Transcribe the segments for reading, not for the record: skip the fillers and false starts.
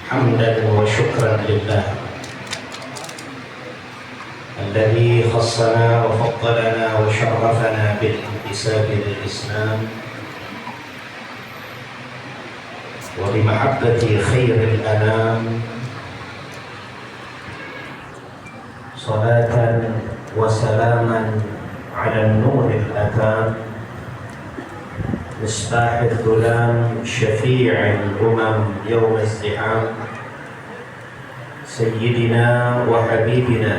حمدا وشكرا لله الذي خصنا وفضلنا وشرفنا بالانتساب للإسلام وبمحبة خير الأنام. صلاة وسلاما على النور الأتام مصباح الظلام شفيع الأمم يوم الزحام سيدنا وحبيبنا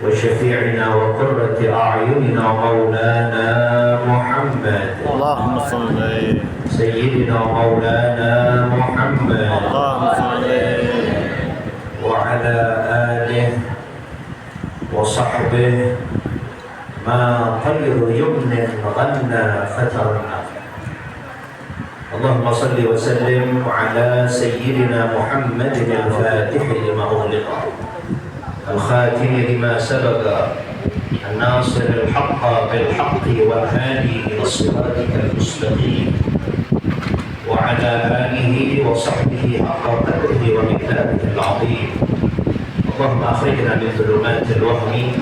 وشفيعنا وقرة أعيننا مولانا محمد. اللهم صل سيدنا مولانا محمد اللهم صل وعلى آله وصحبه ما طير يمن غنى فتر النافع. اللهم صل وسلم على سيدنا محمد الفاتح لما أغلق الخاتم لما سبق الناصر الحق بالحق والهادي إلى صراطك المستقيم وعلى آله وصحبه حق قدره ومقداره العظيم. اللهم أخرجنا من ظلمات الوهم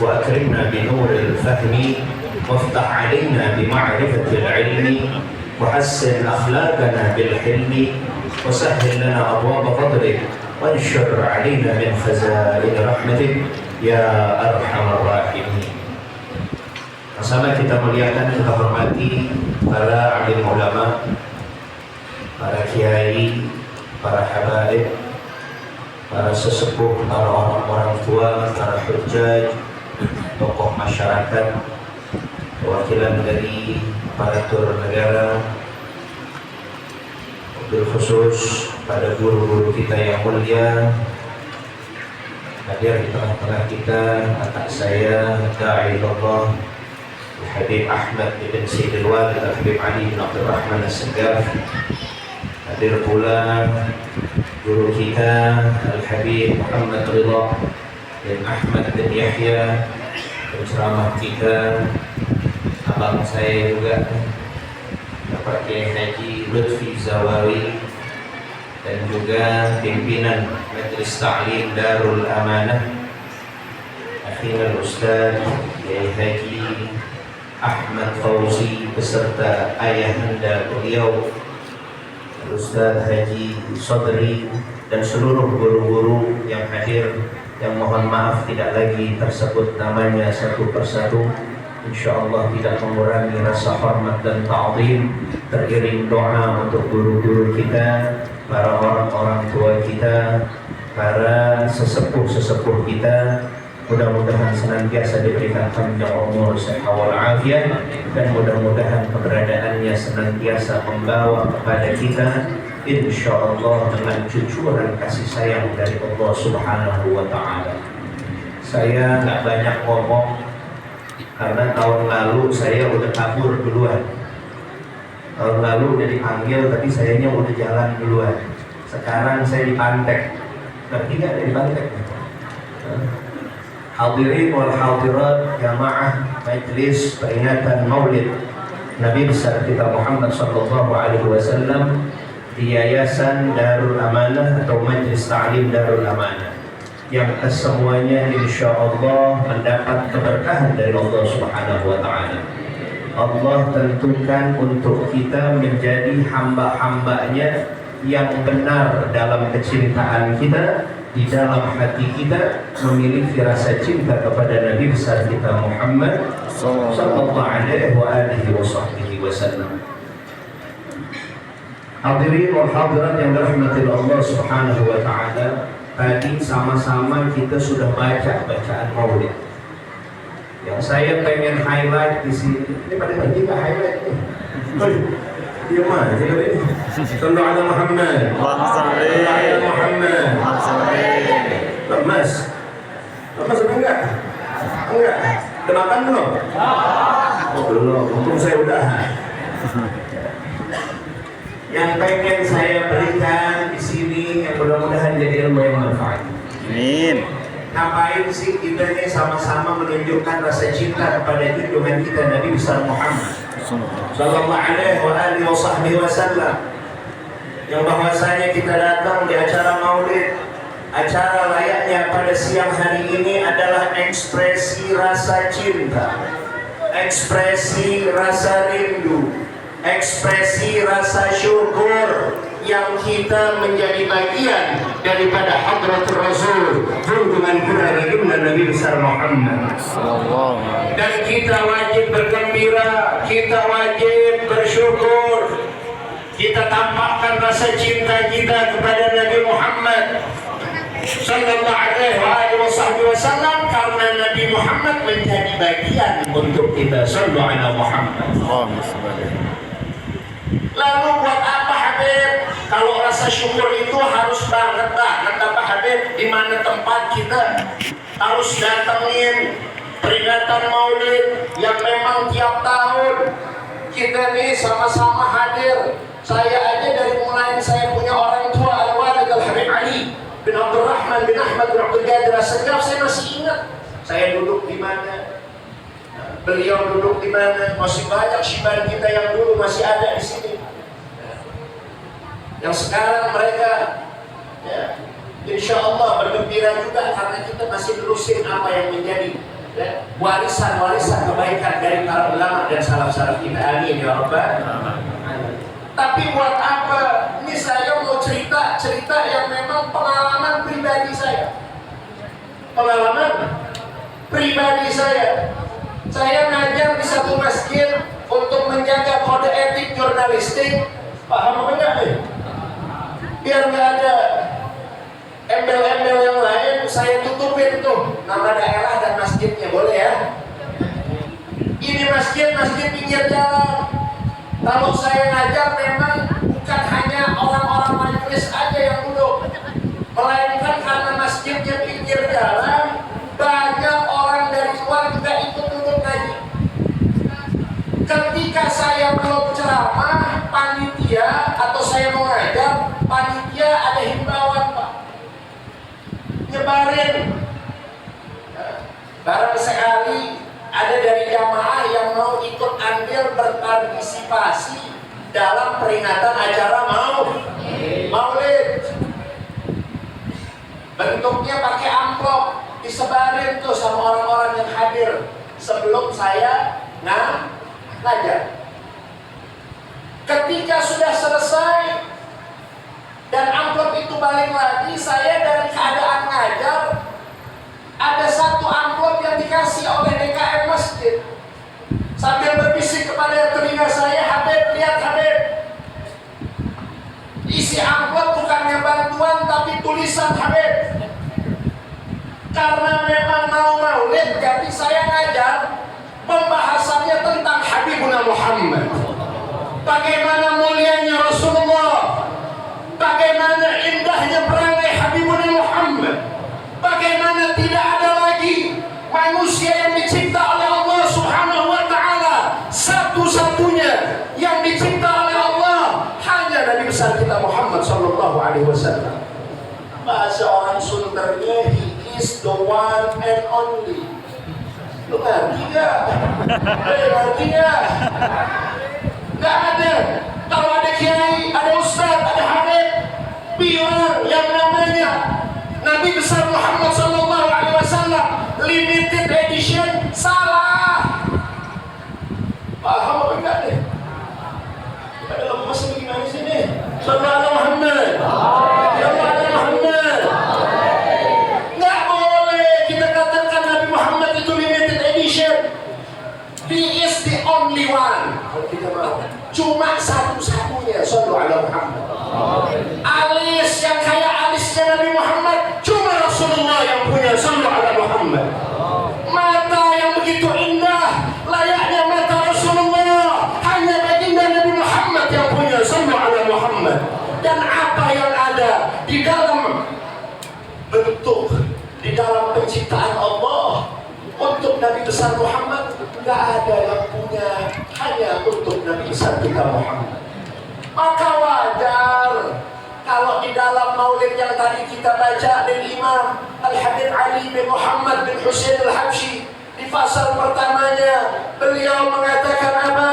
وأكرمنا بنور الفهم وافتح علينا بمعرفة العلم وحسن أخلاقنا بالحلم وسهل لنا أبواب فضلك وانشر علينا من خزائن رحمتك يا أرحم الراحمين. Sama kita muliakan, kita hormati para alim ulama, para kiai, para habaib, para sesepuh, para orang-orang tua, para hujjaj, tokoh masyarakat, perwakilan dari aparatur negara, wabil khusus pada guru-guru kita yang mulia, hadir di tengah-tengah kita, anak saya, Da'i Allah, Habib Ahmad bin Sayyidil Walid, Habib Ali bin Abdul Rahman As-Segaf, hadir pula guru kita Al-Habib Muhammad Ridha bin Ahmad bin Yahya, penceramah kita, abang saya juga Bapak Kiai Haji Lutfi Zawawi, dan juga pimpinan Majelis Ta'lim Darul Amanah, akhirnya Ustaz Kiai Haji Ahmad Fauzi beserta ayahanda beliau Ustaz Haji Sodri, dan seluruh guru-guru yang hadir, yang mohon maaf tidak lagi tersebut namanya satu persatu. InsyaAllah tidak mengurangi rasa hormat dan ta'zim, teriring doa untuk guru-guru kita, para orang-orang tua kita, para sesepuh-sesepuh kita. Mudah-mudahan senantiasa diberikan panjang umur, sehat walafiat, dan mudah-mudahan keberadaannya senantiasa membawa kepada kita insyaallah dengan cucuran kasih sayang dari Allah Subhanahu wa taala. Saya nggak banyak ngomong karena tahun lalu saya udah kabur duluan. Tahun lalu udah dipanggil tapi sayanya udah jalan duluan. Sekarang saya dipantek. Ngerti nggak ada dipantek? Hadirin wal hadirat jamaah majlis peringatan Maulid Nabi besar kita Muhammad sallallahu alaihi wasallam di Yayasan Darul Amanah atau Majlis Ta'lim Darul Amanah, yang kesemuanya insyaallah mendapat keberkahan dari Allah Subhanahu wa taala. Allah tentukan untuk kita menjadi hamba-hambanya yang benar dalam kecintaan kita, di dalam hati kita memiliki rasa cinta kepada Nabi besar kita Muhammad sallallahu alaihi wa alihi wasallam. Hadirin wal hadirat yang dirahmati Allah Subhanahu wa taala, tadi sama-sama kita sudah baca bacaan Maulid. Yang saya pengen highlight di sini, ini pada kita highlight nih. Diam aja ini. Sallu ala Muhammad. Allahumma salli ala Muhammad. Allahumma salli. Lemas. Lemas enggak? Enggak. Kenapa belum? Oh, belum. Untung saya udah. Yang pengen saya berikan di sini, yang mudah-mudahan jadi ilmu yang manfaat. Amin. Ngapain sih kita ini sama-sama menunjukkan rasa cinta kepada junjungan kita Nabi besar Muhammad sallallahu alaihi wa alihi wasallam. yang bahwasanya kita datang di acara maulid, acara layaknya pada siang hari ini adalah ekspresi rasa cinta, ekspresi rasa rindu, ekspresi rasa syukur yang kita menjadi bagian daripada hadratul Rasul junjungan kita baginda Nabi besar Muhammad. Dan kita wajib bergembira, kita wajib bersyukur, kita tampakkan rasa cinta kita kepada Nabi Muhammad sallallahu alaihi wasallam karena Nabi Muhammad menjadi bagian untuk kita. Sallallahu alaihi Muhammad. Lalu buat apa Habib? Kalau rasa syukur itu harus banget apa Habib? Di mana tempat kita harus datengin peringatan maulid yang memang tiap tahun kita nih sama-sama hadir. Saya aja dari mulai saya punya orang tua Al-Walid Al-Habib Ali bin Abdul Rahman bin Ahmad bin Abdul Qadir As-Segaf, saya masih ingat saya duduk di mana, beliau duduk di mana. Masih banyak syiban kita yang dulu masih ada di sini, yang sekarang mereka ya, insya Allah bergembira juga karena kita masih terusin apa yang menjadi ya, warisan-warisan kebaikan dari para ulama dan salaf-salaf kita. Amin ya Rabbal alamin. Tapi buat apa? Ini saya mau cerita yang memang pengalaman pribadi saya. Pengalaman pribadi saya. Saya ngajar di satu masjid untuk menjaga kode etik jurnalistik. Paham apa enggak nih? Biar nggak ada embel-embel yang lain, saya tutupin tuh nama daerah dan masjidnya, boleh ya? Ini masjid pinggir jalan. Kalau saya ngajar memang bukan hanya orang-orang majelis aja yang duduk, melainkan karena masjidnya pinggir jalan, banyak orang dari luar juga ikut duduk ngaji. Ketika saya belum ceramah, panitia atau saya mau ngajar, panitia ada himbauan Pak, nyebarin barang sekali ada dari jamaah yang mau ikut andil berpartisipasi dalam peringatan acara maulid. Bentuknya pakai amplop, disebarin tuh sama orang-orang yang hadir sebelum saya ngajar. Ketika sudah selesai dan amplop itu balik lagi, saya dari keadaan ngajar ada satu amplop yang dikasih oleh DKM masjid sambil berbisik kepada telinga saya, Habib, lihat Habib, isi amplop bukannya bantuan tapi tulisan Habib. Karena memang mau maulid, jadi saya ngajar pembahasannya tentang Habibuna Muhammad, bagaimana mulianya Rasulullah, bagaimana indahnya perangai Habibuna Muhammad, bagaimana tidak ada lagi manusia yang dicipta oleh Allah Subhanahu wa Ta'ala, satu-satunya yang dicipta oleh Allah hanya Nabi besar kita Muhammad sallallahu alaihi wasallam. Bahasa orang Sunternya, he is the one and only. Lu ngerti gak? Ngerti gak? Gak ada. Kalau ada kiai, ada ustaz, ada habib bilang yang namanya Nabi besar Muhammad sallallahu alaihi wasallam limited edition, salah. Paham apa enggak nih? Ada lemas ini gimana sih nih? Sallallahu Muhammad. Sallallahu Muhammad. Enggak boleh kita katakan Nabi Muhammad itu limited edition. He is the only one. Kalau kita mau, cuma satu-satunya. Sallallahu Muhammad. Alis yang kayak alisnya Nabi Muhammad cuma Rasulullah yang punya. Sallallahu Muhammad. Mata yang begitu indah layaknya mata Rasulullah hanya baginda Nabi Muhammad yang punya. Sallallahu Muhammad. Dan apa yang ada di dalam bentuk, di dalam penciptaan Allah untuk Nabi besar Muhammad, nggak ada yang punya, hanya untuk Nabi besar kita Muhammad. Maka wajar kalau di dalam maulid yang tadi kita baca dari Imam Al-Habib Ali bin Muhammad bin Husain Al-Habsyi, di fasal pertamanya beliau mengatakan apa?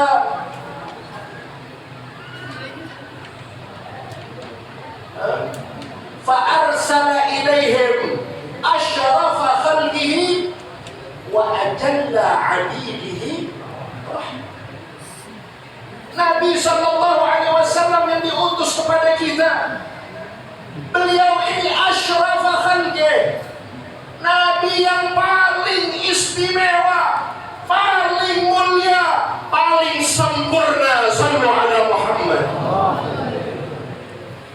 arsala ilaihim asyrafa khalqihi wa ajalla abidihi rahmah. Nabi sallallahu alaihi wasallam yang diutus kepada kita, beliau ini asyrafa khalqih, Nabi yang paling istimewa, paling mulia, paling sempurna. Sallu ala Muhammad.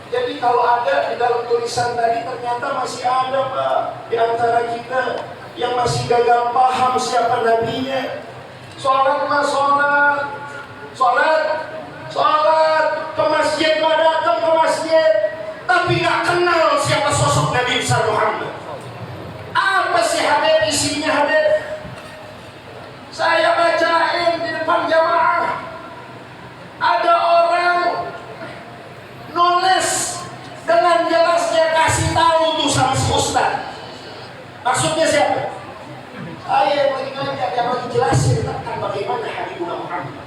Jadi kalau ada di dalam tulisan tadi, ternyata masih ada Pak di antara kita yang masih gagal paham siapa nabinya. Sholat mah sholat, sholat ke masjid mah datang ke masjid, tapi nggak kenal siapa sosok Nabi besar Muhammad. Apa sih Habib isinya Habib? Saya bacain di depan jamaah, ada orang nulis dengan jelasnya, kasih tahu tuh sama si Ustaz. Maksudnya siapa? Saya yang lagi ngajak, yang lagi jelasin tentang bagaimana Habibuna Muhammad.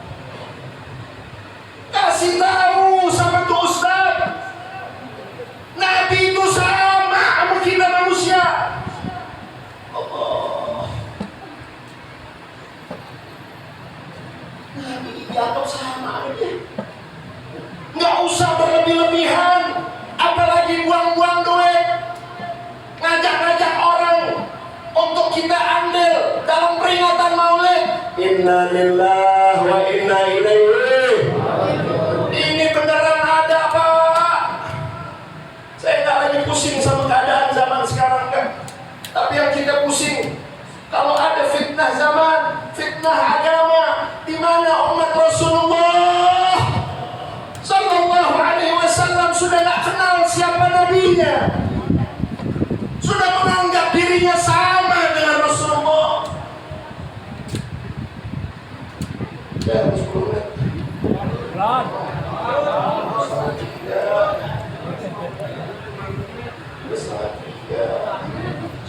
Kasih tahu sama tuh Ustaz, Nabi itu sama sama kita manusia. Allah, Nabi dianggap sama aja. Nggak usah berlebih-lebihan, apalagi buang-buang duit, ngajak-ngajak orang untuk kita ambil dalam peringatan Maulid. Inna lillahi wa inna ilaihi. Ini beneran ada Pak. Saya nggak lagi pusing sama keadaan zaman sekarang kan, tapi yang kita pusing kalau ada fitnah zaman, fitnah agama, di mana umat Rasulullah Sallallahu Alaihi Wasallam sudah nggak kenal siapa nabinya, sudah menganggap dirinya sama dengan Rasulullah. Ya, 10 menit.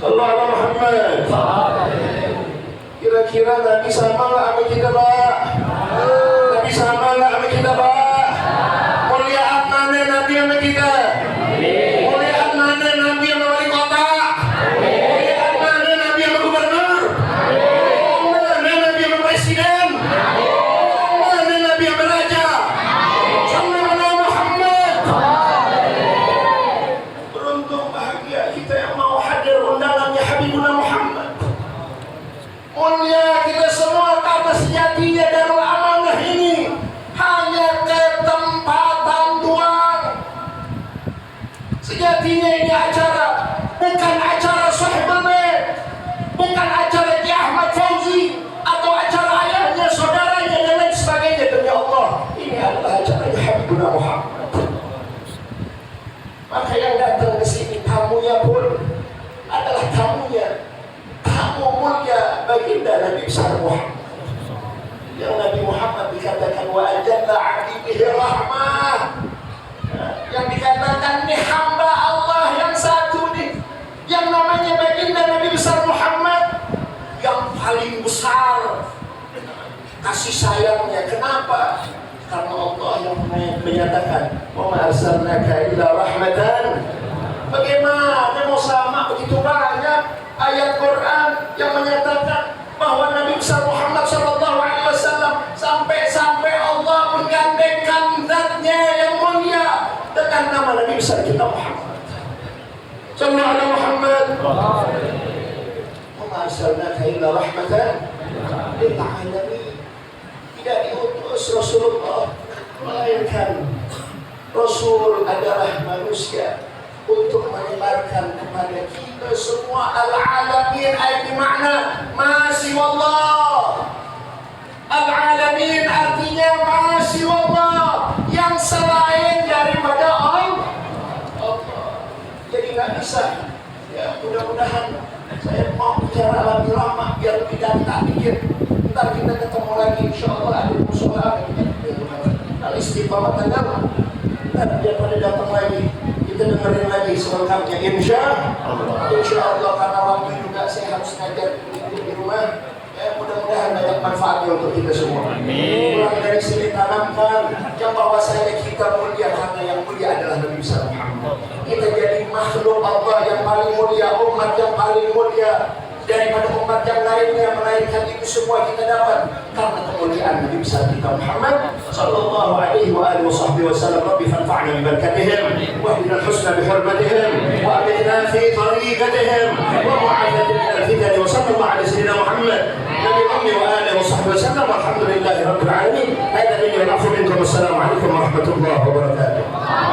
Sallallahu alaihi Muhammad. Kira-kira Nabi sama nggak sama kita Pak? Nabi sama nggak sama kita Pak? Muliaan mana Nabi sama kita? Muliaan mana Nabi sama wali kota? Muliaan mana Nabi sama gubernur? Mana Nabi sama presiden? Mana Nabi sama raja? Sallallahu alaihi Muhammad. Beruntung bahagia kita yang mau hadir undangannya Habibuna Muhammad. Mulia kita semua karena sejatinya Darul Amanah ini hanya ketempatan doang. Sejatinya ini acara bukan acara Sahibul Bait, bukan acara Ki Ahmad Fauzi atau acara ayahnya, saudaranya dan lain sebagainya. Demi Allah, ini adalah acaranya Habibuna Muhammad. Maka yang datang ke sini tamunya pun adalah tamunya, tamu mulia baginda Nabi besar Muhammad. Yang Nabi Muhammad dikatakan wa ajalla abidihi rahmah, yang dikatakan ini hamba Allah yang satu nih, yang namanya baginda Nabi besar Muhammad, yang paling besar kasih sayangnya. Kenapa? Karena Allah yang menyatakan wa ma arsalnaka illa rahmatan. Bagaimana mau sama begitu banyak ayat Quran yang menyatakan bahwa Nabi besar Muhammad Sallallahu Alaihi Wasallam sampai Allah menggandengkan zatnya yang mulia dengan nama Nabi besar kita Muhammad Sallallahu Alaihi Muhammad. Wa ma arsalnaka illa rahmatan lil alamin. Tidak diutus Rasulullah melainkan Rasul adalah manusia untuk menyebarkan kepada kita semua al-alamin, ay bermakna masih wallah. Al-alamin artinya masih wallah, yang selain daripada Allah. Jadi nggak bisa. Ya mudah-mudahan saya mau bicara lebih lama biar tidak tak dikit. Ntar kita ketemu lagi insyaallah ada musola al-istiqamah tanggal. Ntar daripada datang lagi kita dengerin lagi selengkapnya insyaallah, karena waktu juga saya harus ngajar di rumah. Ya mudah-mudahan banyak manfaatnya untuk kita semua. Amin. Pulang dari sini tanamkan yang bahwasanya kita mulia karena yang mulia mulia adalah Nabi besar Muhammad. Kita jadi makhluk Allah yang paling mulia, umat yang paling mulia daripada umat yang lainnya. Melainkan itu semua kita dapat karena kemuliaan Nabi besar kita Muhammad sallallahu alaihi wa alihi wasallam. Rabbi fanfa'na bi barakatihim wa hdina al-husna bi hurmatihim wa abidna fi tariqatihim wa mu'afina min al-fitan wa sallallahu ala sayyidina Muhammad nabi ummi wa alihi wa sahbihi wasallam walhamdulillahi rabbil alamin. Hadza billahi wa minkum. Assalamu alaikum warahmatullahi wabarakatuh.